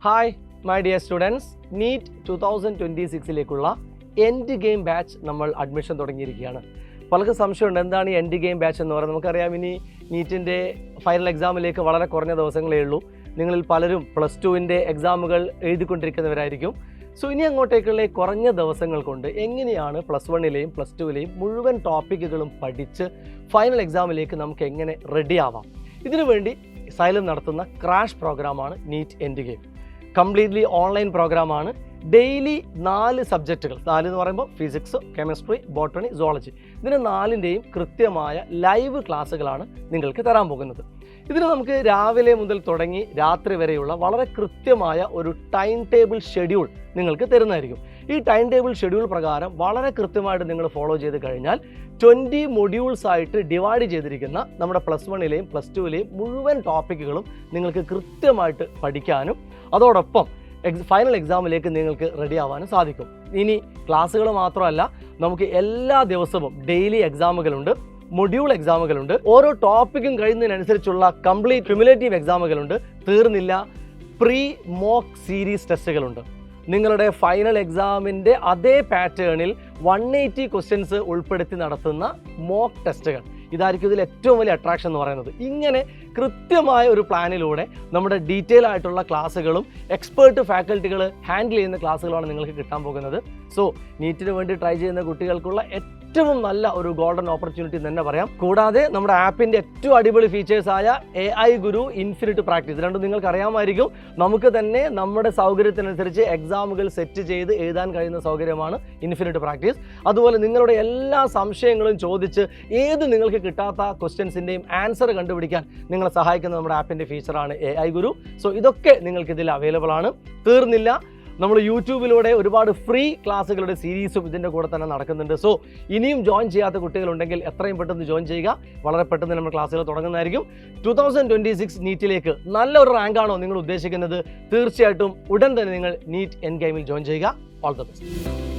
Hi my dear students, NEET 2026ലേക്കുള്ള end game batch നമ്മൾ admission തുടങ്ങിയിരിക്കുകയാണ്. പലർക്കും സംശയമുണ്ട് എന്താണ് ഈ എൻഡ് ഗെയിം ബാച്ച് എന്ന് പറയുന്നത്. നമുക്കറിയാം, ഇനി നീറ്റിൻ്റെ ഫൈനൽ എക്സാമിലേക്ക് വളരെ കുറഞ്ഞ ദിവസങ്ങളേ ഉള്ളൂ. നിങ്ങളിൽ പലരും +2ൻ്റെ എക്സാമുകൾ എഴുതിക്കൊണ്ടിരിക്കുന്നവരായിരിക്കും. സോ ഇനി അങ്ങോട്ടേക്കുള്ള കുറഞ്ഞ ദിവസങ്ങൾ കൊണ്ട് എങ്ങനെയാണ് +1ലെയും +2ലെയും മുഴുവൻ ടോപ്പിക്കുകളും പഠിച്ച് ഫൈനൽ എക്സാമിലേക്ക് നമുക്ക് എങ്ങനെ റെഡി ആവാം, ഇതിനുവേണ്ടി സൈലം നടത്തുന്ന ക്രാഷ് പ്രോഗ്രാമാണ് NEET end game. Completely online പ്രോഗ്രാമാണ്. ഡെയിലി 4 സബ്ജക്റ്റുകൾ, 4 എന്ന് പറയുമ്പോൾ ഫിസിക്സ്, കെമിസ്ട്രി, ബോട്ടണി, സുവോളജി, ഇതിന് 4ൻ്റെയും കൃത്യമായ ലൈവ് ക്ലാസ്സുകളാണ് നിങ്ങൾക്ക് തരാൻ പോകുന്നത്. ഇതിന് നമുക്ക് രാവിലെ മുതൽ തുടങ്ങി രാത്രി വരെയുള്ള വളരെ കൃത്യമായ ഒരു ടൈം ടേബിൾ ഷെഡ്യൂൾ നിങ്ങൾക്ക് തരുന്നതായിരിക്കും. ഈ ടൈം ടേബിൾ ഷെഡ്യൂൾ പ്രകാരം വളരെ കൃത്യമായിട്ട് നിങ്ങൾ ഫോളോ ചെയ്ത് കഴിഞ്ഞാൽ 20 മൊഡ്യൂൾസ് ആയിട്ട് ഡിവൈഡ് ചെയ്തിരിക്കുന്ന നമ്മുടെ +1ലെയും +2ലെയും മുഴുവൻ ടോപ്പിക്കുകളും നിങ്ങൾക്ക് കൃത്യമായിട്ട് പഠിക്കാനും അതോടൊപ്പം ഫൈനൽ എക്സാമിലേക്ക് നിങ്ങൾക്ക് റെഡി ആവാനും സാധിക്കും. ഇനി ക്ലാസ്സുകൾ മാത്രമല്ല, നമുക്ക് എല്ലാ ദിവസവും ഡെയിലി എക്സാമുകളുണ്ട്, മൊഡ്യൂൾ എക്സാമുകളുണ്ട്, ഓരോ ടോപ്പിക്കും കഴിയുന്നതിനനുസരിച്ചുള്ള കംപ്ലീറ്റ് ക്യുമുലേറ്റീവ് എക്സാമുകളുണ്ട്. തീർന്നില്ല, പ്രീ മോക്ക് സീരീസ് ടെസ്റ്റുകളുണ്ട്. നിങ്ങളുടെ ഫൈനൽ എക്സാമിൻ്റെ അതേ പാറ്റേണിൽ 180 ക്വസ്റ്റ്യൻസ് ഉൾപ്പെടുത്തി നടത്തുന്ന മോക്ക് ടെസ്റ്റുകൾ. ഇതായിരിക്കും ഇതിൽ ഏറ്റവും വലിയ അട്രാക്ഷൻ എന്ന് പറയുന്നത്. ഇങ്ങനെ കൃത്യമായ ഒരു പ്ലാനിലൂടെ നമ്മുടെ ഡീറ്റെയിൽ ആയിട്ടുള്ള ക്ലാസ്സുകളും എക്സ്പേർട്ട് ഫാക്കൽറ്റികൾ ഹാൻഡിൽ ചെയ്യുന്ന ക്ലാസ്സുകളാണ് നിങ്ങൾക്ക് കിട്ടാൻ പോകുന്നത്. സോ നീറ്റിന് വേണ്ടി ട്രൈ ചെയ്യുന്ന കുട്ടികൾക്കുള്ള ഏറ്റവും നല്ല ഒരു ഗോൾഡൻ ഓപ്പർച്യൂണിറ്റി തന്നെ പറയാം. കൂടാതെ നമ്മുടെ ആപ്പിൻ്റെ ഏറ്റവും അടിപൊളി ഫീച്ചേഴ്സായ AI ഗുരു, ഇൻഫിനിറ്റ് പ്രാക്ടീസ്, രണ്ടും നിങ്ങൾക്ക് അറിയാമായിരിക്കും. നമുക്ക് തന്നെ നമ്മുടെ സൗകര്യത്തിനനുസരിച്ച് എക്സാമുകൾ സെറ്റ് ചെയ്ത് എഴുതാൻ കഴിയുന്ന സൗകര്യമാണ് ഇൻഫിനിറ്റ് പ്രാക്ടീസ്. അതുപോലെ നിങ്ങളുടെ എല്ലാ സംശയങ്ങളും ചോദിച്ച് നിങ്ങൾക്ക് കിട്ടാത്ത ക്വസ്റ്റ്യൻസിൻ്റെയും ആൻസർ കണ്ടുപിടിക്കാൻ നിങ്ങളെ സഹായിക്കുന്ന നമ്മുടെ ആപ്പിൻ്റെ ഫീച്ചറാണ് AI ഗുരു. സോ ഇതൊക്കെ നിങ്ങൾക്കിതിൽ അവൈലബിൾ ആണ്. തീർന്നില്ല, നമ്മൾ യൂട്യൂബിലൂടെ ഒരുപാട് ഫ്രീ ക്ലാസ്സുകളുടെ സീരീസും ഇതിൻ്റെ കൂടെ തന്നെ നടക്കുന്നുണ്ട്. സോ ഇനിയും ജോയിൻ ചെയ്യാത്ത കുട്ടികളുണ്ടെങ്കിൽ എത്രയും പെട്ടെന്ന് ജോയിൻ ചെയ്യുക. വളരെ പെട്ടെന്ന് നമ്മൾ ക്ലാസ്സുകൾ തുടങ്ങുന്നതായിരിക്കും. 2026 നീറ്റിലേക്ക് നല്ലൊരു റാങ്കാണോ നിങ്ങൾ ഉദ്ദേശിക്കുന്നത്? തീർച്ചയായിട്ടും ഉടൻ തന്നെ നിങ്ങൾ നീറ്റ് എൻഡ് ഗെയിമിൽ ജോയിൻ ചെയ്യുക. All the best.